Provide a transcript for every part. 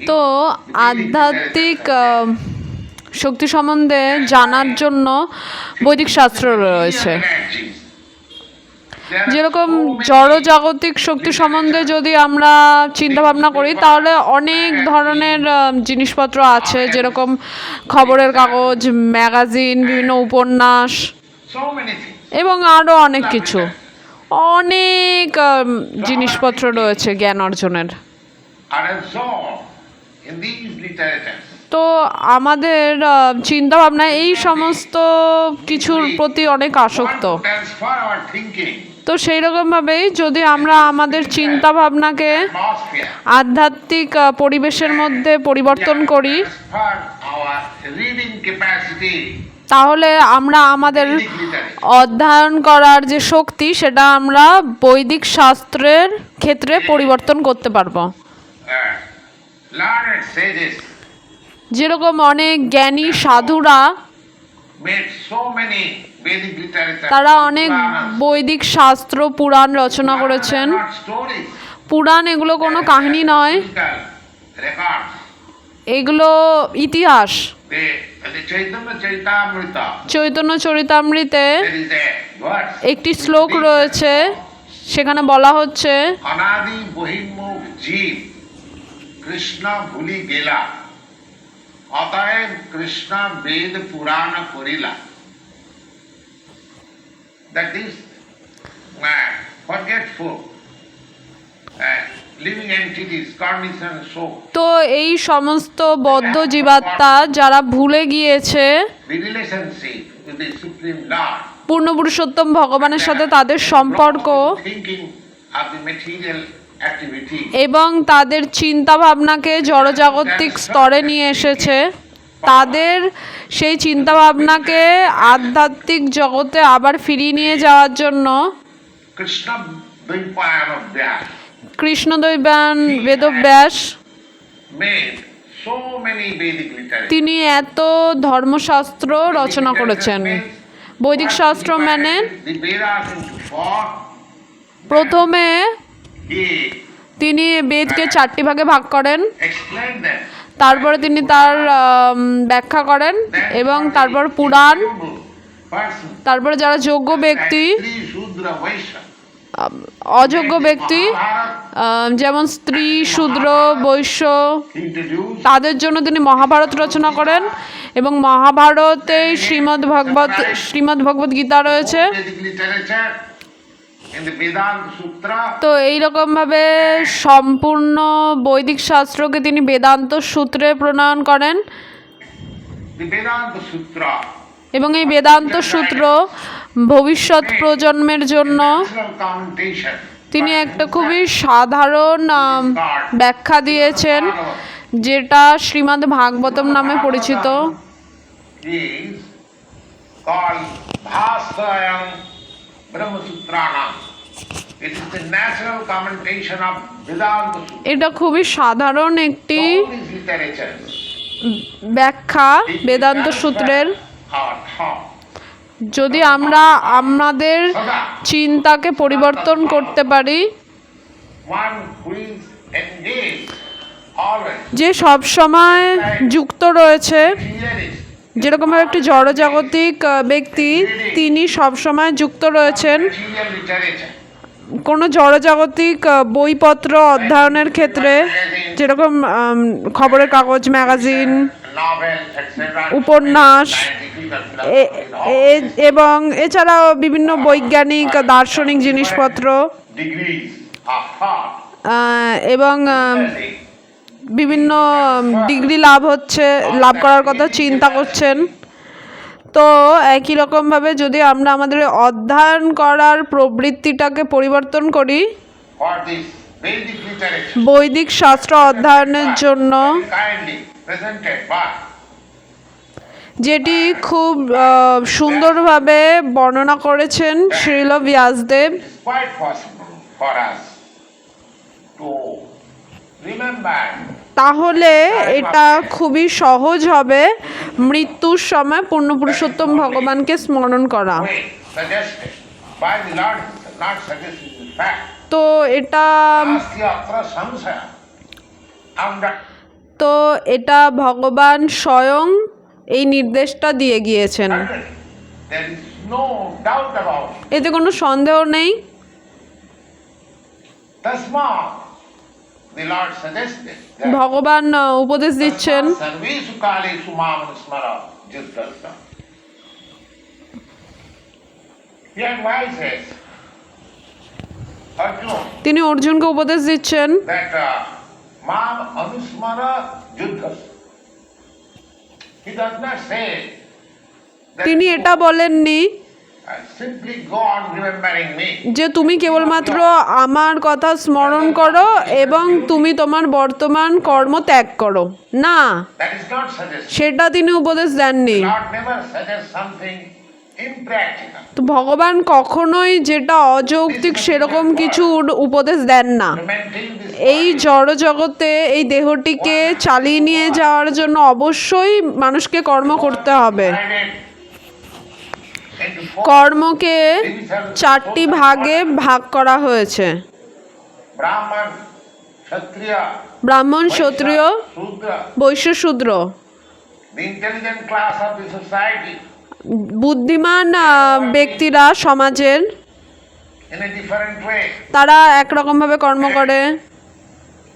তো আধ্যাত্মিক শক্তি সম্বন্ধে জানার জন্য বৈদিক শাস্ত্র রয়েছে। যেরকম জড়জাগতিক শক্তি সম্বন্ধে যদি আমরা চিন্তা ভাবনা করি তাহলে অনেক ধরনের জিনিসপত্র আছে, যেরকম খবরের কাগজ, ম্যাগাজিন, বিভিন্ন উপন্যাস এবং আরও অনেক কিছু, অনেক জিনিসপত্র রয়েছে জ্ঞান অর্জনের। তো আমাদের চিন্তা ভাবনা এই সমস্ত কিছুর প্রতি অনেক আসক্ত। তো সেই রকমভাবেই যদি আমরা আমাদের চিন্তা ভাবনাকে আধ্যাত্মিক পরিবেশের মধ্যে পরিবর্তন করি, তাহলে আমরা আমাদের অধ্যয়ন করার যে শক্তি সেটা আমরা বৈদিক শাস্ত্রের ক্ষেত্রে পরিবর্তন করতে পারবো। যেরকম অনেক জ্ঞানী সাধুরা তারা অনেক বৈদিক শাস্ত্র পুরাণ রচনা করেছেন। পুরাণ এগুলো কোনো কাহিনী নয়, এগুলো ইতিহাস। চৈতন্য চরিতামৃতে একটি শ্লোক রয়েছে, সেখানে বলা হচ্ছে অনাদি বহির্মুখ জীব কৃষ্ণ ভুলি গেলা, অতএব কৃষ্ণ বেদ পুরাণ করিলা। That is forgetful living entities, conditioned soul. তো এই সমস্ত বদ্ধ জীবাত্মা যারা ভুলে গিয়েছে The relationship with the supreme Lord, পূর্ণ পুরুষোত্তম ভগবানের সাথে তাদের সম্পর্ক thinking of the material activity, এবং তাদের চিন্তা ভাবনাকে জড়জাগতিক স্তরে নিয়ে এসেছে, তাদের সেই চিন্তা ভাবনাকে আধ্যাত্মিক জগতে আবার ফিরিয়ে নিয়ে যাওয়ার জন্য Krishna Dvaipayana Vyas কৃষ্ণদৈবায়ন Vedvyas made so many Vedic literature. তিনি এত ধর্মশাস্ত্র রচনা করেছেন। বৈদিক শাস্ত্র মানে The Vedas into four. প্রথমে He তিনি বেদকে 4টি ভাগে ভাগ করেন, explained them. তারপরে তিনি তার ব্যাখ্যা করেন, এবং তারপর পুরাণ, Person, তারপরে যারা যোগ্য ব্যক্তি, Sri Shudra Vaishya, অযোগ্য ব্যক্তি, যেমন স্ত্রী, শূদ্র, বৈশ্য, introduced তাদের জন্য তিনি মহাভারত রচনা করেন। এবং মহাভারতে শ্রীমদ্ ভগবত গীতা রয়েছে। Vedic literature in the Vedanta Sutra. তো এইরকমভাবে সম্পূর্ণ বৈদিক শাস্ত্রকে তিনি বেদান্ত সূত্রে প্রণয়ন করেন। The Vedanta Sutra, এবং এই বেদান্ত সূত্র ভবিষ্যৎ প্রজন্মের জন্য natural commentation, তিনি একটা খুবই সাধারণ ব্যাখ্যা দিয়েছেন, যেটা শ্রীমদ্ ভাগবতম নামে পরিচিত। is called Bhasayam Brahmasutrana. It is the natural commentation of Vedanta Sutra. এটা খুবই সাধারণ একটি All these literatures ব্যাখ্যা বেদান্ত সূত্রের। are taught. যদি আমরা আমাদের চিন্তাকে পরিবর্তন করতে পারি, One who is engaged always, যে সব সময় যুক্ত রয়েছে, materialist, যেরকমভাবে একটি জড়জাগতিক ব্যক্তি, তিনি সবসময় যুক্ত রয়েছেন material literature, কোনো জড়জাগতিক বইপত্র অধ্যয়নের ক্ষেত্রে, যেরকম খবরের কাগজ, ম্যাগাজিন, novel, etc. উপন্যাস, Scientific and philosophical এবং এছাড়াও বিভিন্ন বৈজ্ঞানিক দার্শনিক জিনিসপত্র, degrees of thought. এবং বিভিন্ন ডিগ্রি লাভ করার কথা চিন্তা করছেন। তো একই রকমভাবে যদি আমরা আমাদের অধ্যয়ন করার প্রবৃত্তিটাকে পরিবর্তন করি, For this Vedic literature, বৈদিক শাস্ত্র অধ্যয়নের জন্য, kindly presented by যেটি খুব সুন্দরভাবে বর্ণনা করেছেন Srila Vyasdev, it's quite possible for us to remember তাহলে এটা খুবই সহজ হবে মৃত্যুর সময় পূর্ণ পুরুষোত্তম ভগবানকে স্মরণ করা। way suggested by the Lord himself. not suggesting the fact. তো এটা Asya atra samsaya. তো এটা ভগবান স্বয়ং এই নির্দেশটা দিয়ে গিয়েছেন, There is no doubt about it. এতে কোনো সন্দেহ নেই। Tasmat, the Lord suggested that ভগবান উপদেশ দিচ্ছেন, sarvesu kalesu mam smara jiddhasta. He advises Arjuna তিনি অর্জুনকে উপদেশ দিচ্ছেন that mam anusmara jiddhasta. He does not say that তিনি এটা বলেননি simply go on remembering me. যে তুমি কেবলমাত্র আমার কথা স্মরণ করো এবং তুমি তোমার বর্তমান কর্ম ত্যাগ করো, না, That is not suggested. সেটা তিনি উপদেশ দেননি। Lord never suggests something impractical. তো ভগবান কখনোই যেটা অযৌক্তিক সেরকম কিছু উপদেশ দেন না। To maintain this এই জড় জগতে এই দেহটিকে চালিয়ে নিয়ে যাওয়ার জন্য অবশ্যই মানুষকে কর্ম করতে হবে। divided into four কর্মকে divisions. 4টি ভাগে ভাগ করা হয়েছে: Brahman, Kshatriya, ব্রাহ্মণ, ক্ষত্রিয়, Shudra, Vysya, শূদ্র। the intelligent class of the society বুদ্ধিমান ব্যক্তিরা সমাজের in a different way. তারা একরকমভাবে কর্ম করে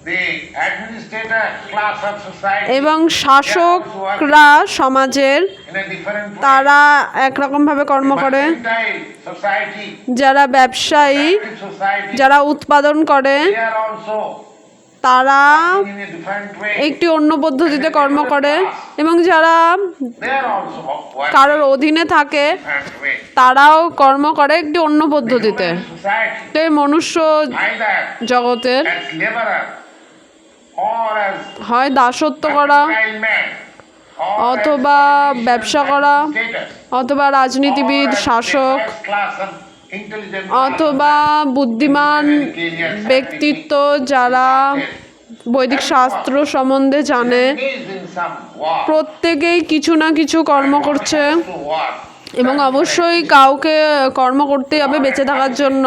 The administrator class of society এবং শাসকরা সমাজের in a different way. তারা একরকমভাবে কর্ম করে। Mercantile society, যারা ব্যবসায়ী, active society, যারা উৎপাদন করে, they are also তারা in a different way. একটি অন্য পদ্ধতিতে কর্ম করে এবং যারা They are also working কারোর অধীনে থাকে in a different way. তারাও কর্ম করে একটি অন্য পদ্ধতিতে। Human society, তো এই মনুষ্য either জগতের as laborer or as হয় দাসত্ব করা, mercantile man or অথবা as ব্যবসা করা, administrators, অথবা রাজনীতিবিদ, or as শাসক, a first class of intelligent অথবা বুদ্ধিমান ব্যক্তিত্ব যারা বৈদিক শাস্ত্র সম্বন্ধে জানে, engaged in some war, প্রত্যেকেই কিছু না কিছু কর্ম করছে to war. এবং অবশ্যই কাউকে কর্ম করতেই হবে বেঁচে থাকার জন্য।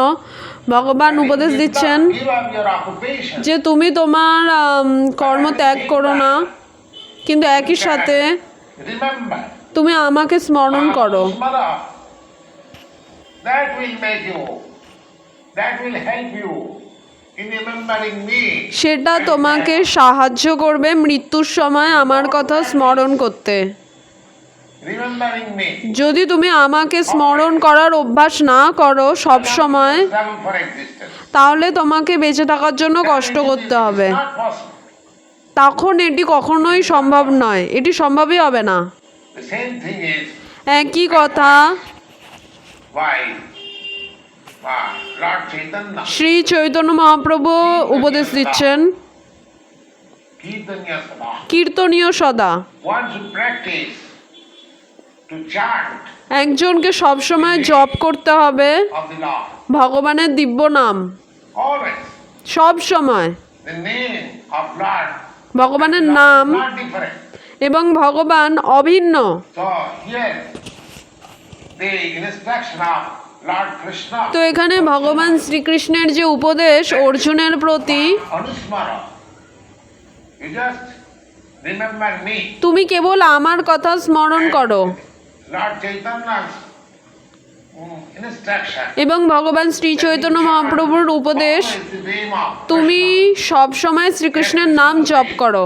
ভগবান উপদেশ দিচ্ছেন Give up your occupation. যে তুমি তোমার কর্ম ত্যাগ করো না, কিন্তু একই সাথে Remember, তুমি আমাকে স্মরণ করো। Smara, that will make you, that will help you in remembering me. সেটা তোমাকে সাহায্য করবে মৃত্যুর সময় আমার কথা স্মরণ করতে। Remembering me. যদি তুমি আমাকে স্মরণ করার অভ্যাস না করো সব সময়, Struggle for existence. তাহলে তোমাকে বেঁচে থাকার জন্য কষ্ট করতে হবে। It's not possible. তখন এটি কখনোই সম্ভব নয়, এটি সম্ভবই হবে না। The same thing is একই কথা why Lord Chaitanya, Shri Chaitanya Mahaprabhu উপদেশ দিচ্ছেন Kirtanya Sabha. কীর্তনীয় সদা। One should practice to chant একজনকে সবসময় জপ করতে হবে of the Lord. ভগবানের দিব্য নাম, Always. সব সময় The name of Lord ভগবানের নাম not different. এবং ভগবান অভিন্ন। So here the instruction of Lord Krishna, তো এখানে ভগবান শ্রীকৃষ্ণের যে উপদেশ অর্জুনের প্রতি, Anusmara, you just remember me. তুমি কেবল আমার কথা স্মরণ করো, Lord Chaitanya's instruction. এবং ভগবান শ্রী চৈতন্য মহাপ্রভুর উপদেশ Always the name of তুমি Krishna. সব সময় শ্রীকৃষ্ণের নাম জপ করো।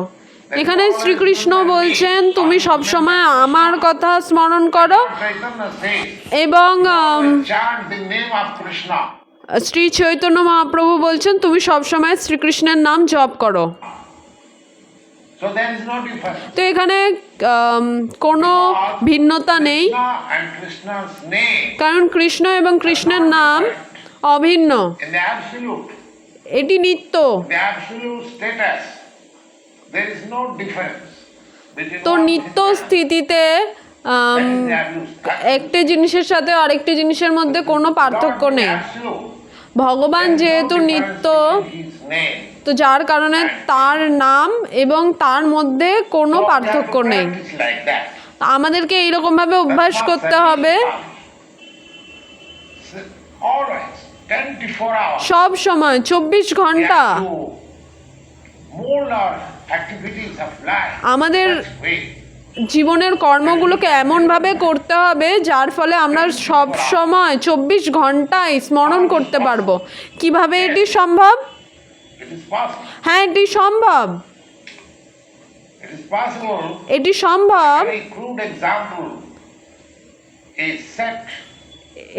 এখানে শ্রীকৃষ্ণ বলছেন তুমি সব সময় আমার কথা স্মরণ করো Chaitanya says, এবং chant the name of Krishna. Shri Chaitanya Mahaprabhu বলছেন তুমি সব সময় শ্রীকৃষ্ণের নাম জপ করো। So there is no difference. তো এখানে কোনো ভিন্নতা নেই, Krishna and Krishna's name কারণ কৃষ্ণ এবং কৃষ্ণের নাম অভিন্ন, in the absolute, এটি নিত্য। the absolute status, there is no difference between তো one নিত্য thing and স্থিতিতে that is the absolute. একটি জিনিসের সাথে আরেকটি জিনিসের মধ্যে কোনো পার্থক্য Lord is নেই। absolute. ভগবান There is no যেহেতু difference নিত্য, between his name. তো যার কারণে তার নাম এবং তার মধ্যে কোনো So we have পার্থক্য to নেই। practice like that. আমাদেরকে এইরকম ভাবে অভ্যাস That's not করতে হবে। satisfied. always 24 hours. সব সময় 24 We ঘন্টা have to mold our activities of life আমাদের such way. জীবনের কর্মগুলোকে এমনভাবে করতে হবে যার ফলে আমরা সব সময় 24 ঘন্টায় স্মরণ করতে পারবো। কিভাবে এটি সম্ভব? It is possible. হ্যাঁ, এটি সম্ভব। It is possible. এটি সম্ভব। Very crude example is set.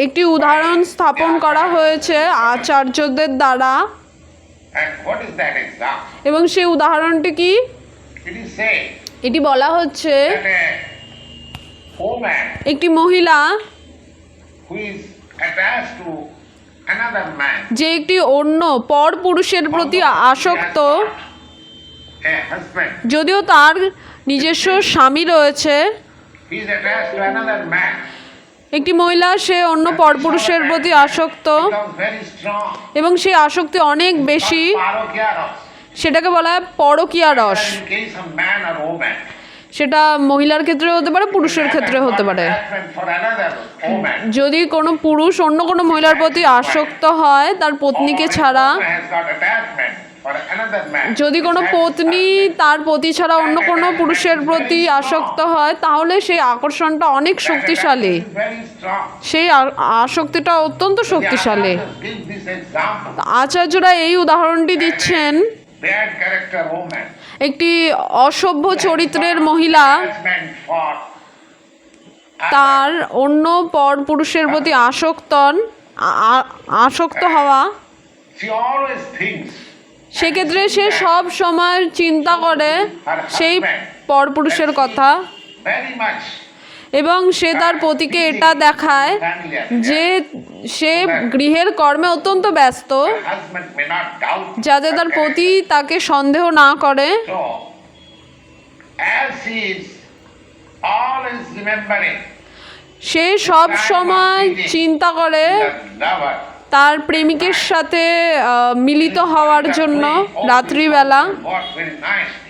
একটি উদাহরণ স্থাপন করা হয়েছে আচার্যদের দ্বারা, And what is that example? এবং সেই উদাহরণটি কি? It is said এটি বলা হচ্ছে that a woman একটি মহিলা who is attached to another man, যে একটি অন্য পর পুরুষের প্রতি আসক্ত, a husband, যদিও তার নিজস্ব স্বামী রয়েছে, he is attached to another man, একটি মহিলা সে অন্য পরপুরুষের প্রতি আসক্ত becomes very strong. এবং সেই আসক্তি অনেক বেশি, Parokya rasa. সেটাকে বলা হয় পরকীয়া রস। In case of man or woman, সেটা মহিলার ক্ষেত্রে হতে পারে, পুরুষের ক্ষেত্রে হতে পারে। attachment for another woman, যদি কোনো পুরুষ অন্য কোনো মহিলার প্রতি আসক্ত হয় তার পত্নীকে or a ছাড়া, woman has got attachment for another man, যদি কোনো পত্নী তার পতি ছাড়া অন্য কোনো পুরুষের প্রতি আসক্ত হয়, তাহলে সেই আকর্ষণটা অনেক that শক্তিশালী, attachment is very strong. সেই আসক্তিটা অত্যন্ত শক্তিশালী। The others give this example. আচার্যরা এই উদাহরণটি দিচ্ছেন Bad character woman, একটি অসভ্য চরিত্রের মহিলা attachment for তার অন্য পর পুরুষের প্রতি আসক্ত হওয়া, she always thinks সেক্ষেত্রে সে সব সময় চিন্তা করে সেই পরপুরুষের কথা, very much এবং সে তার পতিকে এটা দেখায় যে সে গৃহের কর্মে অত্যন্ত ব্যস্ত, her husband may not doubt যাতে তার পতি তাকে সন্দেহ না করে। so as she is always remembering সে সব সময় চিন্তা করে the lover, তার প্রেমিকের সাথে মিলিত হওয়ার জন্য রাত্রিবেলা, work very nicely.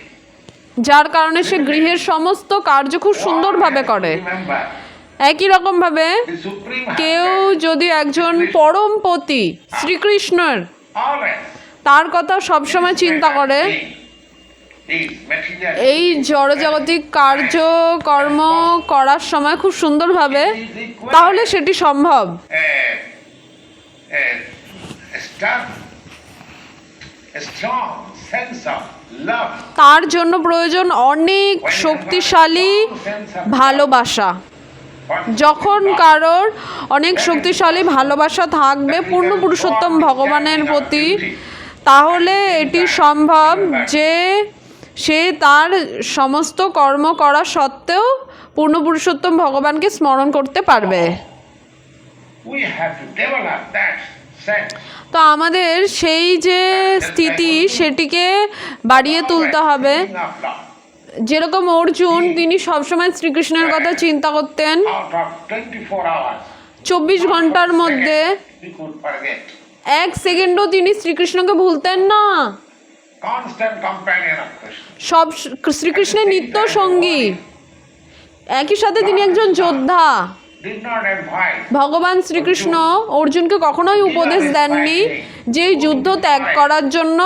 যার কারণে সে গৃহের সমস্ত কার্য খুব সুন্দরভাবে করে। Remember, একই রকমভাবে the supreme কেউ husband যদি একজন পরমপতি শ্রীকৃষ্ণের, always তার কথা সবসময় চিন্তা করে, is material. এই জড়জাগতিক কার্যকর্ম করার সময় খুব সুন্দরভাবে, তাহলে সেটি সম্ভব। A strong sense of love. তার জন্য প্রয়োজন অনেক শক্তিশালী ভালোবাসা। যখন কারোর অনেক শক্তিশালী ভালোবাসা থাকবে পূর্ণ পুরুষোত্তম ভগবানের প্রতি, তাহলে এটি সম্ভব যে সে তার সমস্ত কর্ম করা সত্ত্বেও পূর্ণ পুরুষোত্তম ভগবানকে স্মরণ করতে পারবে। We have to develop that sense. তো আমাদের সেই যে স্থিতি সেটিকে বাড়িয়ে তুলতে হবে। Of love. যেরকম অর্জুন, তিনি সবসময় শ্রীকৃষ্ণের কথা চিন্তা করতেন, Out of 24 hours, 24 ঘন্টার মধ্যে he could forget. এক সেকেন্ডও তিনি শ্রীকৃষ্ণকে ভুলতেন না। Constant companion of Krishna. সব শ্রীকৃষ্ণের নিত্য সঙ্গী, একই সাথে তিনি একজন যোদ্ধা। Did not advise. ভগবান শ্রীকৃষ্ণ অর্জুনকে কখনোই উপদেশ দেননি যে যুদ্ধ ত্যাগ করার জন্য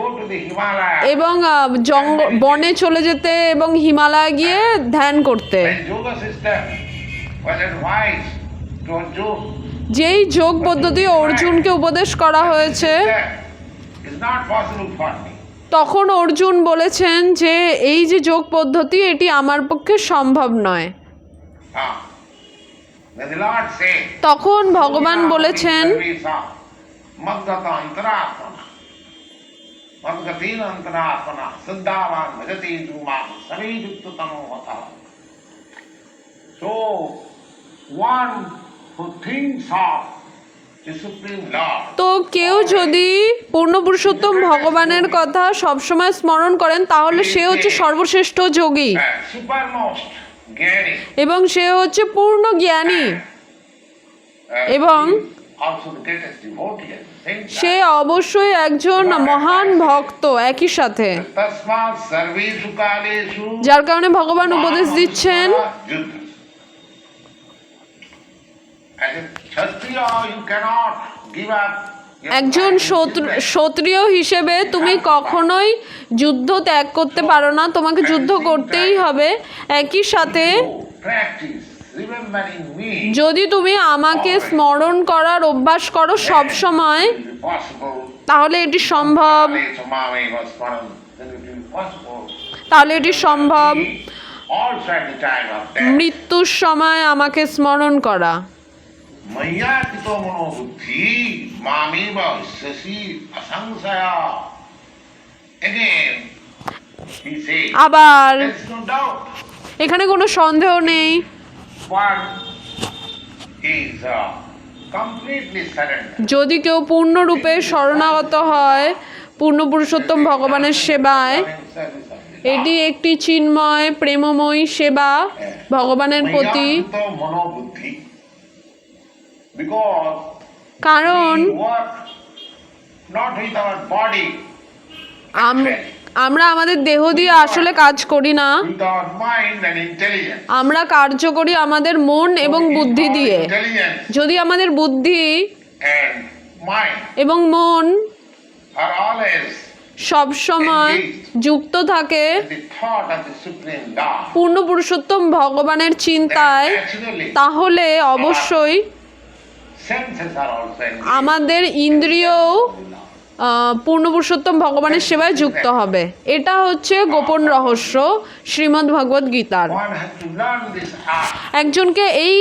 Go to the Himalaya. এবং বনে চলে যেতে এবং হিমালয়ে গিয়ে ধ্যান করতে। When yoga system was advised to Arjuna, যেই যোগ পদ্ধতি অর্জুনকে উপদেশ করা হয়েছে, that is not possible for me. তখন অর্জুন বলেছেন যে এই যে যোগ পদ্ধতি, এটি আমার পক্ষে সম্ভব নয়। When the Lord said, তখন ভগবান বলেছেন, Madgata Antarapana, Madgatina Antarapana, Siddhavan Bhajati Dhumam, Samijukta Tanovata. So, one who thinks of the Supreme Lord, তো কেউ যদি পূর্ণ পুরুষোত্তম ভগবানের কথা সবসময় স্মরণ করেন, তাহলে সে হচ্ছে সর্বশ্রেষ্ঠ যোগী supermost Gyani, এবং সে হচ্ছে পূর্ণ জ্ঞানী এবং also the greatest devotee at the same time. সে অবশ্যই একজন মহান ভক্ত একই সাথে। Tasmat sarveshu kaleshu যার কারণে ভগবান উপদেশ দিচ্ছেন যুদ্ধ। Kshatriya, you cannot give up. your একজন fighting children. ক্ষত্রিয় হিসেবে তুমি কখনোই যুদ্ধ ত্যাগ করতে পারো না, তোমাকে যুদ্ধ করতেই হবে। একই সাথে So, practice remembering me. যদি তুমি আমাকে স্মরণ করার অভ্যাস করো সব সময়, It will be possible. তাহলে এটি সম্ভব। So, Mami was one, then it will be possible. তাহলে এটি সম্ভব। Also at the time of death. মৃত্যুর সময় আমাকে স্মরণ করা। Maya kito monobuddhi, Mami was sasi asangsaya. Again, he says, আবার there's no doubt. এখানে কোনো সন্দেহ নেই, One is completely surrender. যদি কেউ পূর্ণরূপে শরণাগত হয় পূর্ণ পুরুষোত্তম ভগবানের সেবায়, এটি একটি চিন্ময় প্রেমময়ী সেবা ভগবানের প্রতি। Mayakito monobuddhi. Because কারণ we work not with our body, আমরা আমাদের দেহ দিয়ে আসলে কাজ করি না, with our mind and intelligence. আমরা কার্য করি আমাদের মন এবং So, if বুদ্ধি our দিয়ে। intelligence যদি আমাদের বুদ্ধি and mind এবং মন are always সব সময় যুক্ত থাকে in the thought of the Supreme Lord, পূর্ণ পুরুষোত্তম ভগবানের then চিন্তায়, naturally তাহলে অবশ্যই senses are also engaged. আমাদের ইন্দ্রিয় পূর্ণ পুরুষোত্তম ভগবানের সেবায় যুক্ত হবে। এটা হচ্ছে গোপন রহস্য শ্রীমদ্ ভগবদ গীতার। One has to learn this art. একজনকে এই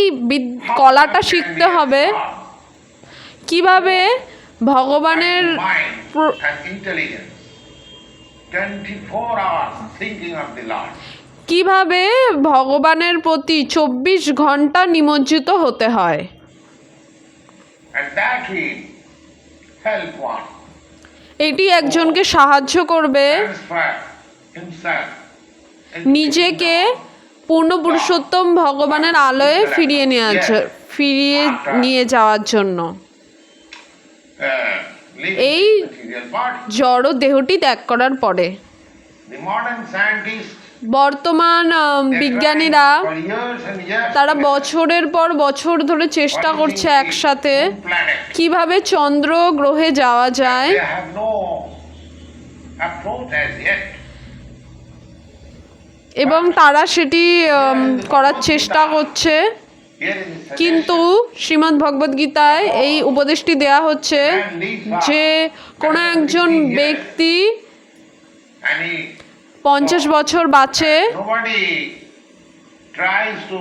কলাটা শিখতে হবে, কিভাবে ভগবানের Mind প্র- and intelligence. 24 hours thinking of the Lord. কিভাবে ভগবানের প্রতি 24 ঘন্টা নিমজ্জিত হতে হয়। And that will help one এটি একজনকে সাহায্য করবে transfer himself নিজেকে পূর্ণ পুরুষোত্তম ভগবানের আলোয় ফিরিয়ে নিয়ে যাওয়ার জন্য, এই material body. জড় দেহটি ত্যাগ করার পরে। The modern scientists, বর্তমান বিজ্ঞানীরা for years and years, তারা বছরের পর বছর ধরে চেষ্টা করছে একসাথে planet. কিভাবে চন্দ্র গ্রহে যাওয়া যায়, They have no approach as yet. এবং তারা সেটি করার চেষ্টা করছে। Here is the কিন্তু শ্রীমদ্ ভগবদ গীতায় এই উপদেশটি দেয়া হচ্ছে যে কোনো একজন ব্যক্তি and he, 50 বছর বাঁচে, nobody tries to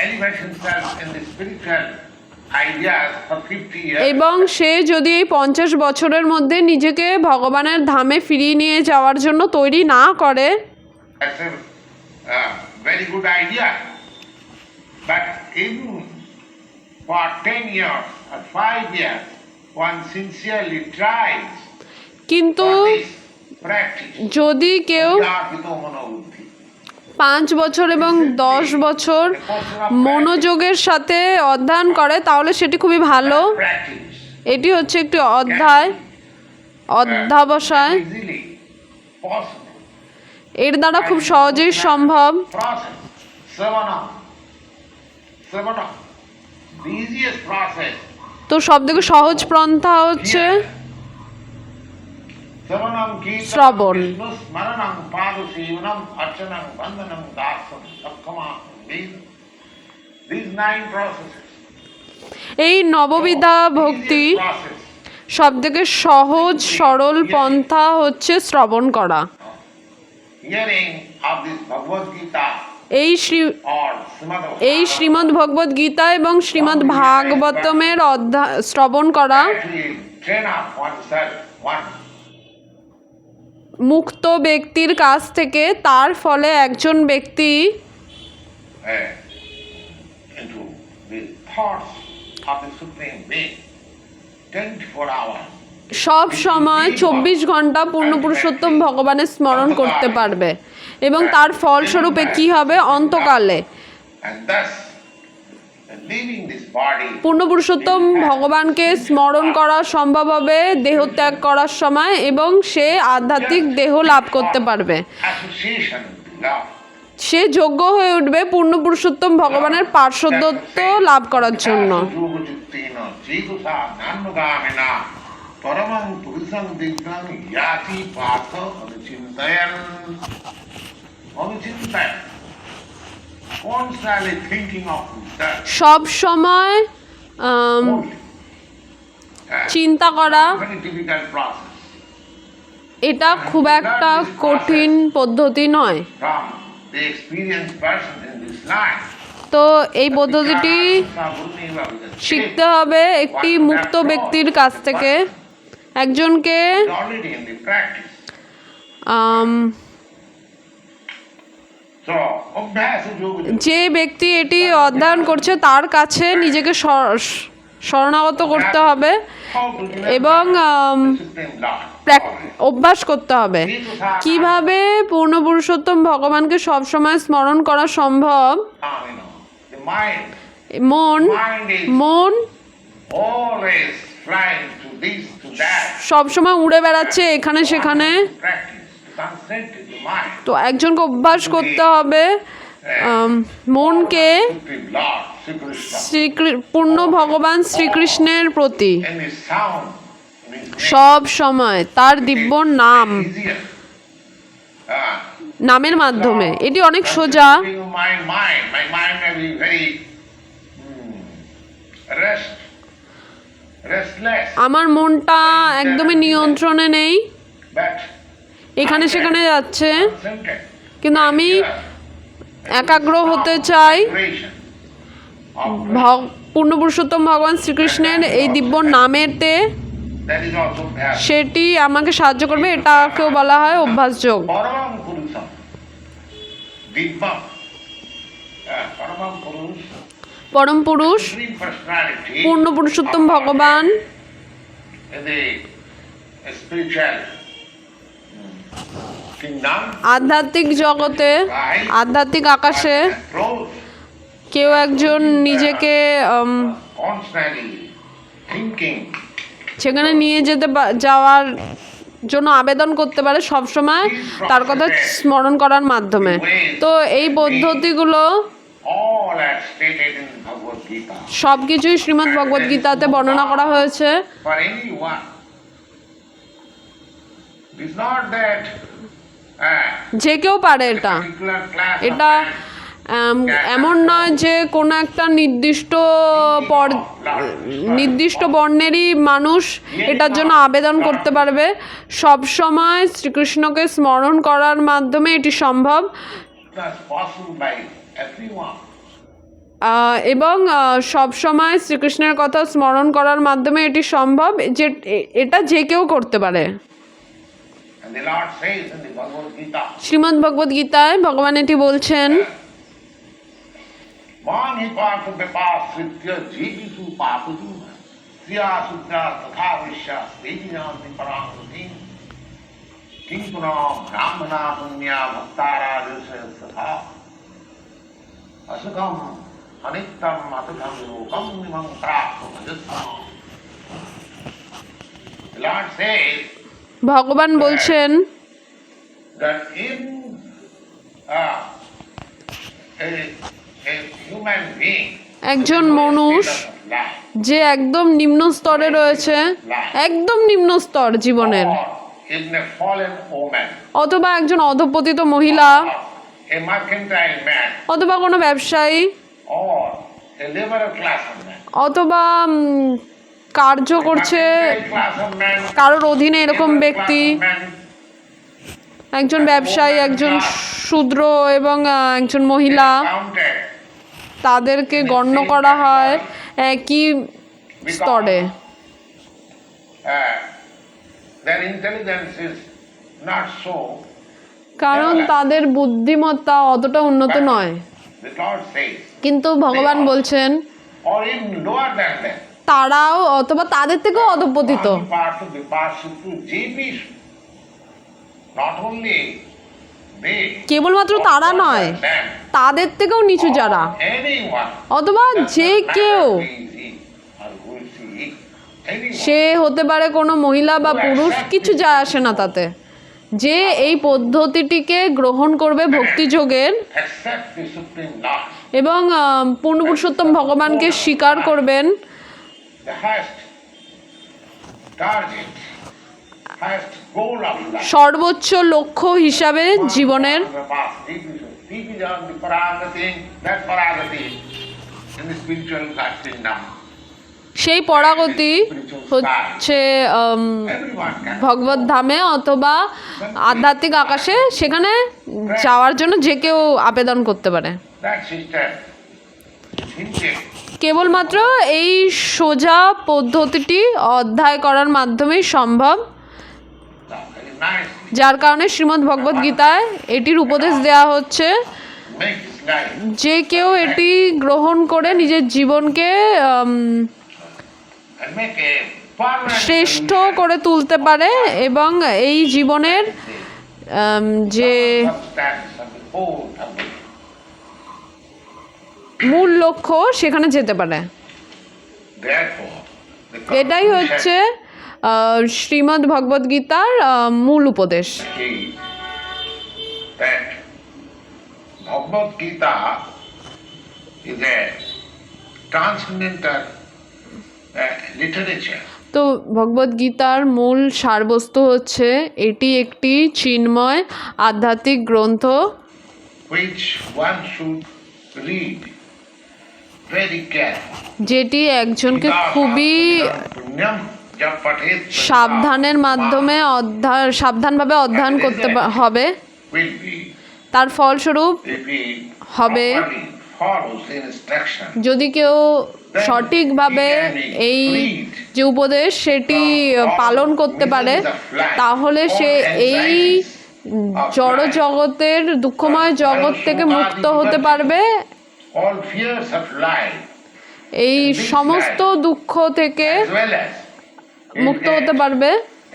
elevate himself in the spiritual ideas for 50 years. এবং সে যদি এই 50 বছরের মধ্যে নিজেকে ভগবানের ধামে ফিরিয়ে নিয়ে যাওয়ার জন্য তৈরি না করে, That's a very good idea. But even for 10 years or 5 years, one sincerely tries কিন্তু for this practice. যদি কেউ Vyapito manobuddhi. 5 বছর এবং 10 বছর মনোযোগের সাথে অধ্যয়ন করে, তাহলে সেটি খুবই ভালো। Practice. এটি হচ্ছে একটি অধ্যাবসায়, Easily possible. এর দ্বারা খুব সহজেই সম্ভব। Process. Savana. The easiest process. তো সবথেকে সহজ পন্থা হচ্ছে Savanam Kirtanam শ্রবণ। Vishnu Smaranam Padusevanam Archanam Vandanam Dasam Sakkama. These 9 processes. এই নববিধা ভক্তি Easiest process. সবথেকে সহজ সরল পন্থা হচ্ছে শ্রবণ করা। Hearing of this Bhagavad Gita এই or Srimad শ্রীমদ্ ভগবদ গীতা এবং শ্রীমদ্ ভাগবতমের শ্রবণ করা that will train up oneself, one. মুক্ত ব্যক্তির কাছ থেকে, তার ফলে একজন ব্যক্তি Into the thoughts of the Supreme Being, 24 hours. সব সময় 24 ঘন্টা পূর্ণ পুরুষোত্তম ভগবানের স্মরণ করতে পারবে, এবং তার ফলস্বরূপে কি হবে অন্তকালে And thus, leaving this body, পূর্ণ পুরুষোত্তম ভগবানকে স্মরণ করা সম্ভব হবে দেহত্যাগ করার সময়, এবং সে আধ্যাত্মিক দেহ লাভ করতে পারবে। association with the Lord. সে যোগ্য হয়ে উঠবে পূর্ণ পুরুষোত্তম ভগবানের পার্শ্বদত্ত লাভ করার জন্য। পরমং পুরুষং দিগ্গং ইয়াতি Partha অনুচিন্তয়ন constantly thinking of that সব সময় only. চিন্তা করা Very difficult process এটা খুব একটা কঠিন পদ্ধতি নয়। from the experienced person in this life. তো এই পদ্ধতিটি শিখতে হবে একটি মুক্ত ব্যক্তির কাছ থেকে, একজনকে Already in the practice. Um, So, Abhyasa Yoga যে ব্যক্তি এটি অধ্যয়ন করছে তার কাছে নিজেকে শরণাগত করতে হবে এবং অভ্যাস করতে হবে কিভাবে পূর্ণ পুরুষোত্তম ভগবানকে সবসময় স্মরণ করা সম্ভব। the mind মন always flying to this, to that. সবসময় উড়ে বেড়াচ্ছে এখানে সেখানে। Practice to concentrate the mind. তো একজনকে অভ্যাস করতে হবে মনকে Supreme Lord, Sri Krishna. পূর্ণ ভগবান শ্রীকৃষ্ণের প্রতি And the sound in his name সব সময় তার দিব্য নাম is easier. নামের মাধ্যমে। এটি অনেক সোজা। Concentrating my mind may be very restless, আমার মনটা একদমই নিয়ন্ত্রণে নেই, but এখানে সেখানে যাচ্ছে, concentrate. কিন্তু আমি একাগ্র হতে চাই Concentration of পূর্ণ পুরুষোত্তম ভগবান শ্রীকৃষ্ণের এই দিব্য নামেতে, that is also there. সেটি আমাকে সাহায্য করবে। এটাকেও বলা হয় অভ্যাসযোগ। Paramam Purusam, Dibbam, Paramam Purus, পরম পুরুষ Supreme Personality, পূর্ণ পুরুষোত্তম ভগবান in the spiritual kingdom, আধ্যাত্মিক জগতে, আধ্যাত্মিক আকাশে close, কেউ একজন নিজেকে constantly thinking, সেখানে নিয়ে যাওয়ার জন্য আবেদন করতে পারে সবসময় তার কথা স্মরণ করার মাধ্যমে। তো এই পদ্ধতিগুলো all are stated in Bhagavad Gita. সব কিছুই শ্রীমদ্ ভগবদ গীতাতে বর্ণনা করা হয়েছে। For anyone, it is not that যে কেউ পারে এটা। particular class of এটা man এমন নয় যে কোনো একটা নির্দিষ্ট বর্ণেরই মানুষ এটার জন্য আবেদন করতে পারবে। সব সময় শ্রীকৃষ্ণকে স্মরণ করার মাধ্যমে এটি সম্ভব that's possible by everyone. এবং সব সময় শ্রীকৃষ্ণের কথা স্মরণ করার মাধ্যমে এটি সম্ভব, যে এটা যে কেউ করতে পারে। And the Lord says in the Bhagavad Gita, Shrimad ভগবদ গীতায় ভগবান এটি বলছেন, Mani pata vipasritya jivisu papuju Sriya sudra tatha vishya steji janti paranguti Kinkuna brahmana punya bhaktara jisya satha Asukam anittam atukam lokam nimam prapto bhajasya. The Lord says ভগবান বলছেন that in a human being, একজন মানুষ যে একদম নিম্ন স্তরে রয়েছে, একদম নিম্ন স্তর জীবনের, or in a fallen woman, অথবা একজন অধঃপতিত মহিলা, a mercantile man, অথবা কোনো ব্যবসায়ী, or a laborer class of man. অথবা কার্য করছে Mercantile class of man, কারোর অধীনে এরকম laborer ব্যক্তি, class of man, একজন ব্যবসায়ী, একজন শূদ্র এবং একজন মহিলা, counted তাদেরকে গণ্য করা হয় একই স্তরে। their intelligence is not so. কারণ তাদের বুদ্ধিমত্তা অতটা উন্নত নয়। The Lord says, কিন্তু ভগবান বলছেন or even lower than them. তারাও অথবা তাদের থেকেও অধঃপতিত। Part of the Parshuttu JPs, not only they, কেবলমাত্র তারা নয়, them, তাদের থেকেও নিচু যারা, anyone, অথবা যে কেউ, সে হতে পারে কোনো মহিলা বা পুরুষ, কিছু যায় আসে না তাতে। যে এই পদ্ধতিটিকে গ্রহণ করবে ভক্তিযোগের accept the Supreme Lord, এবং পূর্ণ পুরুষোত্তম ভগবানকে স্বীকার করবেন, the highest target, highest goal of life. সর্বোচ্চ লক্ষ্য হিসাবে জীবনের, He is on the paragati, that paragati in the spiritual kingdom. সেই পরাগতি হচ্ছে Everyone can. ভগবত ধামে অথবা আধ্যাত্মিক আকাশে, সেখানে যাওয়ার জন্য যে কেউ আবেদন করতে পারে। That system is hinted. কেবলমাত্র এই সোজা পদ্ধতিটি অধ্যায় করার মাধ্যমেই সম্ভব, Very nicely. যার কারণে শ্রীমদ্ ভগবদ গীতায় এটির উপদেশ দেওয়া হচ্ছে Make his life যে কেউ এটি গ্রহণ করে নিজের জীবনকে and make a permanent শ্রেষ্ঠ solution. করে তুলতে পারে এবং এই জীবনের যে Substance of the whole of the মূল লক্ষ্য সেখানে যেতে পারে। therefore the এটাই হচ্ছে শ্রীমদ্ ভগবদ গীতার মূল উপদেশ। is that Bhagavad Gita is a transcendental literature তো ভগবদ গীতার মূল সারবস্তু হচ্ছে এটি একটি চিন্ময় আধ্যাত্মিক গ্রন্থ, which one should read very carefully. যেটি একজনকে Because খুবই punyam jab pathet সাবধানের মাধ্যমে সাবধানভাবে অধ্যয়ন করতে হবে। will be তার ফলস্বরূপ if he হবে properly follows the instruction. যদি কেউ সঠিকভাবে এই যে উপদেশ সেটি পালন করতে পারে, তাহলে সে এই জড় জগতের দুঃখময় জগৎ থেকে মুক্ত হতে পারবে, All fears of life এই সমস্ত দুঃখ থেকে as well as মুক্ত হতে পারবে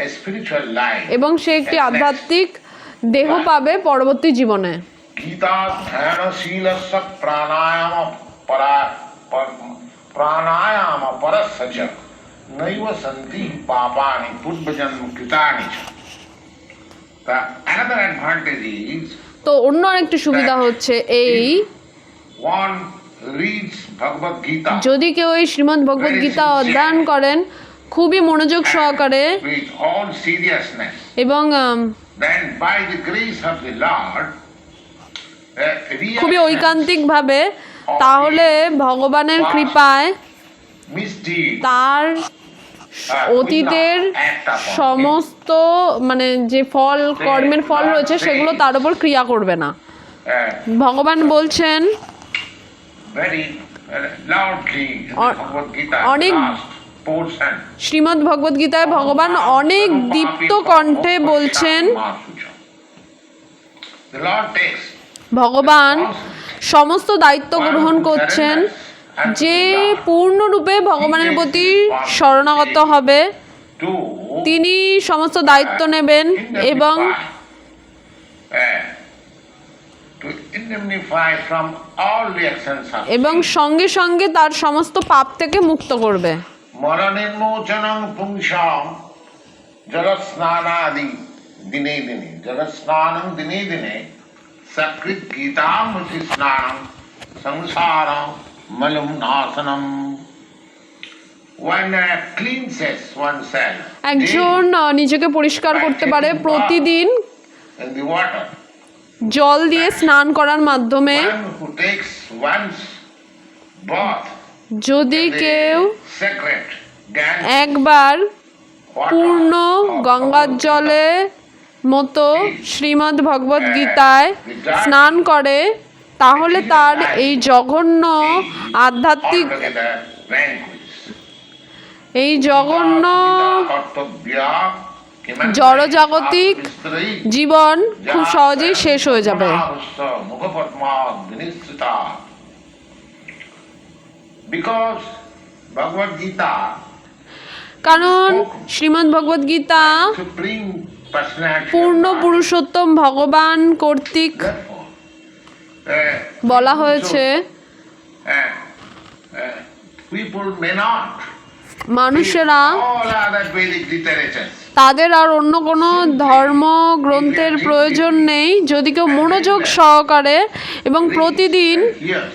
a spiritual life. এবং সে একটি আধ্যাত্মিক দেহ পাবে পরবর্তী জীবনে। गीता ध्यान शील प्राणायाम परस्य च नैव सन्ति पापानि पूर्वजन्म कृतानि च. The another advantage is তো অন্য আরেকটি সুবিধা হচ্ছে এই, one reads Bhagavad Gita যদি কেউ এই শ্রীমদ্ ভগবদ গীতা অধ্যয়ন করেন খুবই মনোযোগ সহকারে with all seriousness, এবং then by the grace of the Lord, খুবই ঐকান্তিকভাবে, তাহলে ভগবানের কৃপায় misdeed তার অতীতের সমস্ত মানে যে ফল কর্মের ফল রয়েছে সেগুলো তার উপর ক্রিয়া করবে না। ভগবান বলছেন very loudly in the Bhagavad Gita, অনেক last portion. শ্রীমদ্ ভগবদ গীতায় ভগবান অনেক দীপ্ত কণ্ঠে বলছেন, The Lord takes ভগবান সমস্ত দায়িত্ব গ্রহণ করছেন, যে পূর্ণরূপে ভগবানের প্রতি শরণাগত হবে to তিনি সমস্ত দায়িত্ব নেবেন এবং indemnify from all the actions of এবং সঙ্গে সঙ্গে তার সমস্ত পাপ থেকে মুক্ত করবে। মরণির্মোচনং পুংসাম জলস্নানাদি দিনে দিনে, জলস্নানং দিনে দিনে সকৃত গীতামৃতি স্নানং সংসারং মলম নাশনম. One cleanses oneself একজন নিজেকে পরিষ্কার করতে পারে প্রতিদিন in the water. জল দিয়ে স্নান করার মাধ্যমে। One who takes one's bath যদি কেউ sacred Ganges একবার water পূর্ণ of গঙ্গার Bhagavad জলে মতো শ্রীমদ্ ভগবদ গীতায় স্নান করে, তাহলে তার এই জঘন্য আধ্যাত্মিক altogether vanquished. এই জঘন্য কর্তব্যা জড়জাগতিক জীবন খুব সহজেই শেষ হয়ে যাবে। Because Bhagavad Gita, কারণ শ্রীমদ্ ভগবদ গীতা supreme personality of পূর্ণ God, পুরুষোত্তম ভগবান কর্তৃক therefore, বলা হয়েছে, people may not মানুষেরা all other Vedic literatures. তাদের আর অন্য কোনো ধর্মগ্রন্থের প্রয়োজন নেই যদি কেউ মনোযোগ সহকারে এবং প্রতিদিন Yes.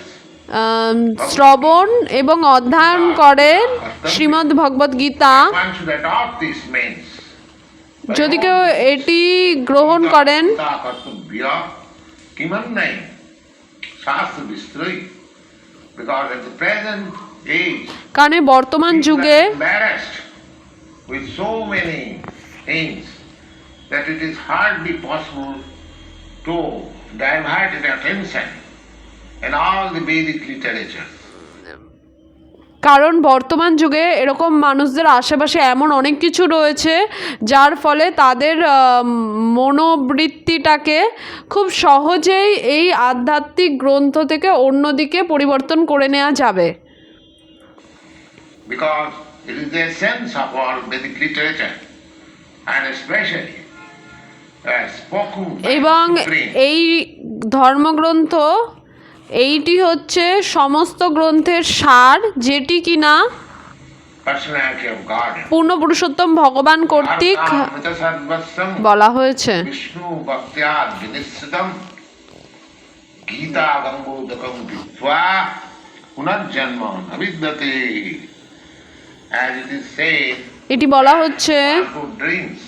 শ্রবণ এবং অধ্যয়ন করেন শ্রীমদ্ ভগবদ Gita. One should adopt these means. যদি কেউ এটি গ্রহণ করেন কিমন্নাই শাস্ত্র বিস্ত্রয়ী, because at the present age কারণ এই বর্তমান people যুগে are embarrassed with so many things that it is hardly possible to divert their attention in all the Vedic literature. কারণ বর্তমান যুগে এরকম মানুষদের আশেপাশে এমন অনেক কিছু রয়েছে যার ফলে তাদের মনোবৃত্তিটাকে খুব সহজেই এই আধ্যাত্মিক গ্রন্থ থেকে অন্যদিকে পরিবর্তন করে নেওয়া যাবে। Because it is the essence of all Vedic literature, and especially spoken by এবং Supreme. এই ধর্মগ্রন্থ এইটি হচ্ছে সমস্ত গ্রন্থের সার, যেটি কিনা Personality of God. পূর্ণ পুরুষোত্তম ভগবান কর্তৃক Arthamrita sarvasam বলা হয়েছে। Vishnu bhaktyad vinisritam Gita gambodakam vittva punarjanma navidyate. As it is said, এটি বলা হচ্ছে one who drinks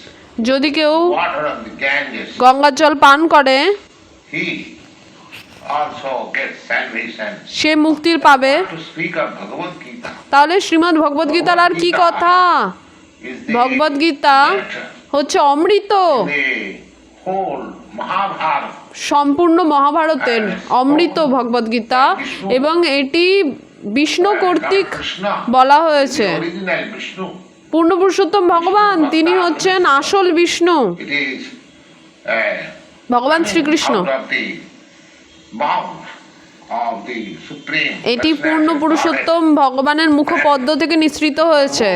যদি কেউ water of the Ganges, গঙ্গার জল পান করে he also gets salvation. সে মুক্তির পাবে। To speak of Bhagavad Gita তাহলে শ্রীমদ্ ভগবদ গীতার আর কি কথা? is the Bhagavad Gita nectar, হচ্ছে অমৃত, the whole Mahabharata. সম্পূর্ণ মহাভারতের অমৃত ভগবদ গীতা, এবং এটি বিষ্ণু কর্তৃক বলা হয়েছে। The original Vishnu. পূর্ণ পুরুষোত্তম ভগবান তিনি হচ্ছেন আসল বিষ্ণু, It is ভগবান Shrikrishna. out of the mouth of the Supreme. এটি পূর্ণ পুরুষোত্তম ভগবানের মুখপদ্ম থেকে নিঃসৃত হয়েছে,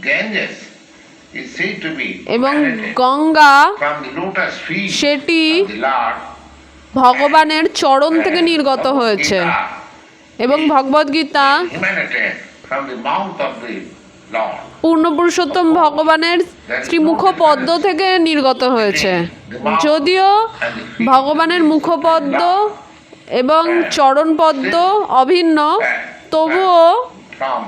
Ganges is said to be এবং emanated Ganga from the lotus feet সেটি of the Lord. ভগবানের চরণ থেকে নির্গত হয়েছে, এবং ভগবদ Gita Emanated from the mouth of the Lord. পূর্ণ পুরুষোত্তম ভগবানের শ্রীমুখপদ্ম থেকে নির্গত হয়েছে। যদিও ভগবানের মুখপদ্ম এবং চরণপদ্ম অভিন্ন, তবুও From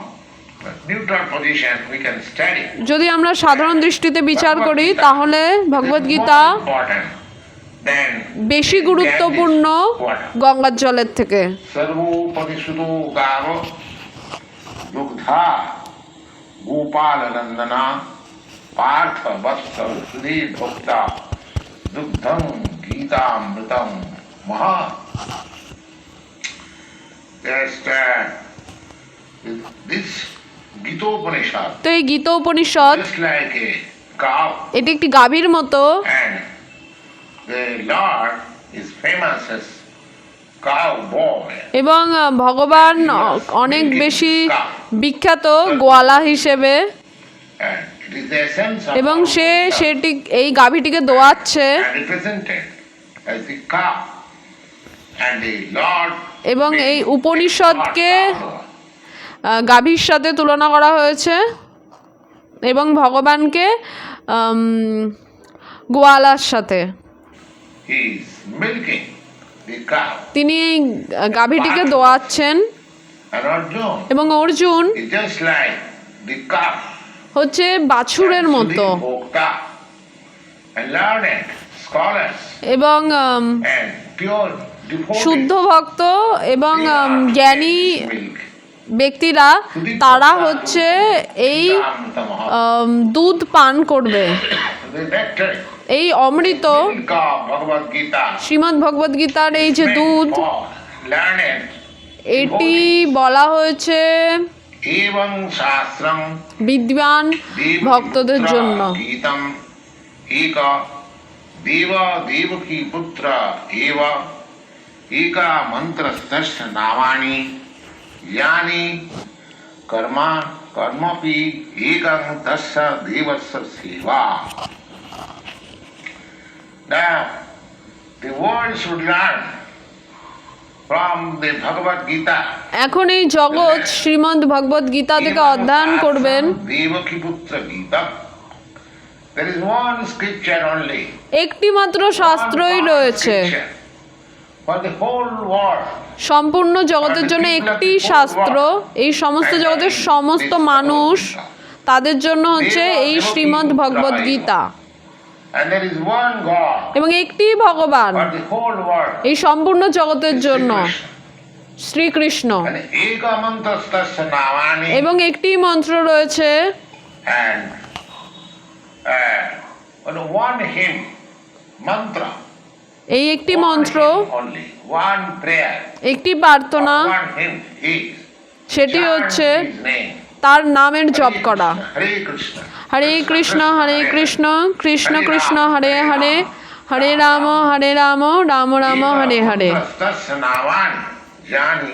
neutral position we can study. যদি আমরা সাধারণ দৃষ্টিতে বিচার করি তাহলে ভগবদ গীতা Important than বেশি গুরুত্বপূর্ণ গঙ্গার জলের থেকে। सर्वोपनिषदो गावो दुग्धा गोपाल नंदना पार्थ वत्स सुधे भोक्ता दुग्धं गीतामृतं महा। This Gita-Upanishad তো এই Gita Upanishad just like a cow, এটি একটি গাভীর মতো, and the Lord is famous as cow boy. এবং ভগবান অনেক বেশি বিখ্যাত গোয়ালা হিসেবে, And it is the essence of এবং our সে Upanishad, সেটি এই গাভীটিকে দোয়াচ্ছে, and represented as the cow, and the Lord এবং এই being উপনিষদকে God cow. গাভীর সাথে তুলনা করা হয়েছে, এবং ভগবানকে গোয়ালার সাথে। He is milking the cow, তিনি এই গাভীটিকে দোয়াচ্ছেন, and Arjuna এবং Arjun is just like the cow, হচ্ছে বাছুরের মতো, and Bhokta, and learned scholars এবং and pure শুদ্ধ devotees. ভক্ত এবং They are জ্ঞানী taking this milk. ব্যক্তিরা তারা হচ্ছে এই দুধ পান করবে। The nectar, এই অমৃত milk of Bhagavad Gita, Shrimad ভগবদ গীতার এই যে meant দুধ, for learned এটি devotees. বলা হয়েছে Evam shastram বিদ্বান ভক্তদের জন্য। গীতম eka deva devaki putra eva eka mantrastasya namani yani karma karmapi ekam tasya devasya seva. Now the world should learn from the Bhagavad Gita. এখন এই জগৎ শ্রীমদ্ ভগবদ গীতা থেকে অধ্যয়ন করবেন। Devakiputra Gita. There is one scripture only. একটি মাত্র শাস্ত্রই রয়েছে For the whole world. সম্পূর্ণ জগতের জন্য, একটি শাস্ত্র এই সমস্ত জগতের সমস্ত মানুষ তাদের জন্য হচ্ছে এই শ্রীমদ্ ভগবদ Gita. And there is one God. এবং একটি ভগবান For the whole world. এই সম্পূর্ণ জগতের জন্য, Shrikrishna. And eka mantrastasya namani. এবং একটি মন্ত্র রয়েছে And one hymn, mantra. এই একটি মন্ত্র, Only one prayer. একটি প্রার্থনা, One hymn is. সেটি হচ্ছে chant his name. তার নামের জপ করা। Hare Krishna. Hare Krishna Krishna Krishna Hare Hare, Hare Ram Ram Ram Hare Hare. Tasya namani jani.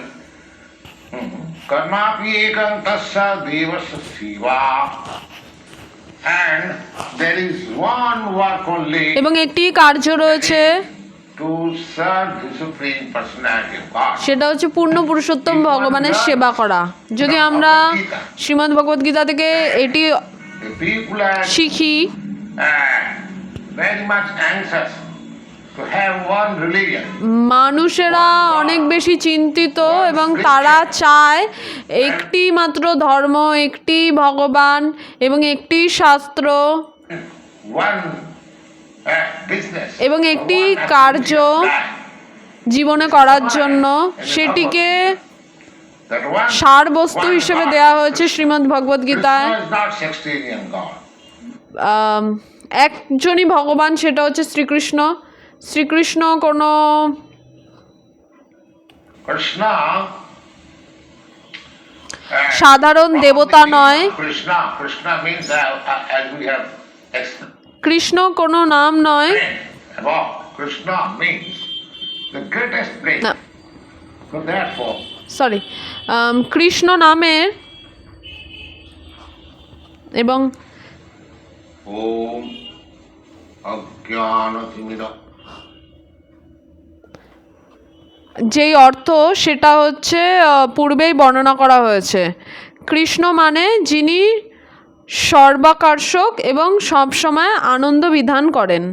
Karmapi ekam tasya devasya siva. And there is one work only এবং একটি কার্য রয়েছে, to serve the Supreme Personality of God. সেটা হচ্ছে পূর্ণ পুরুষোত্তম ভগবানের সেবা করা। যদি আমরা শ্রীমদ্ ভগবদ গীতা থেকে এটি The people are শিখি, very much anxious to have one religion. মানুষেরা অনেক বেশি চিন্তিত এবং তারা চায় একটি মাত্র ধর্ম, একটি ভগবান এবং একটি শাস্ত্র One business. এবং একটি one কার্য activity of life. জীবনে করার জন্য, সেটিকে That one, সারবস্তু one হিসেবে God. দেওয়া হয়েছে শ্রীমদ্ ভগবদ গীতায়। Krishna is not Shakespearean God. একজনই ভগবান, সেটা হচ্ছে শ্রীকৃষ্ণ। শ্রীকৃষ্ণ কোনো Krishna. সাধারণ দেবতা নয়। Krishna means as we have explained Krishna কোনো নাম নয়। above. Krishna means the greatest place. না, So therefore, সরি, কৃষ্ণ নামের এবং Om Ajnanatimira. যেই অর্থ সেটা হচ্ছে পূর্বেই বর্ণনা করা হয়েছে। কৃষ্ণ মানে যিনি সর্বাকর্ষক এবং সবসময় আনন্দ বিধান করেন।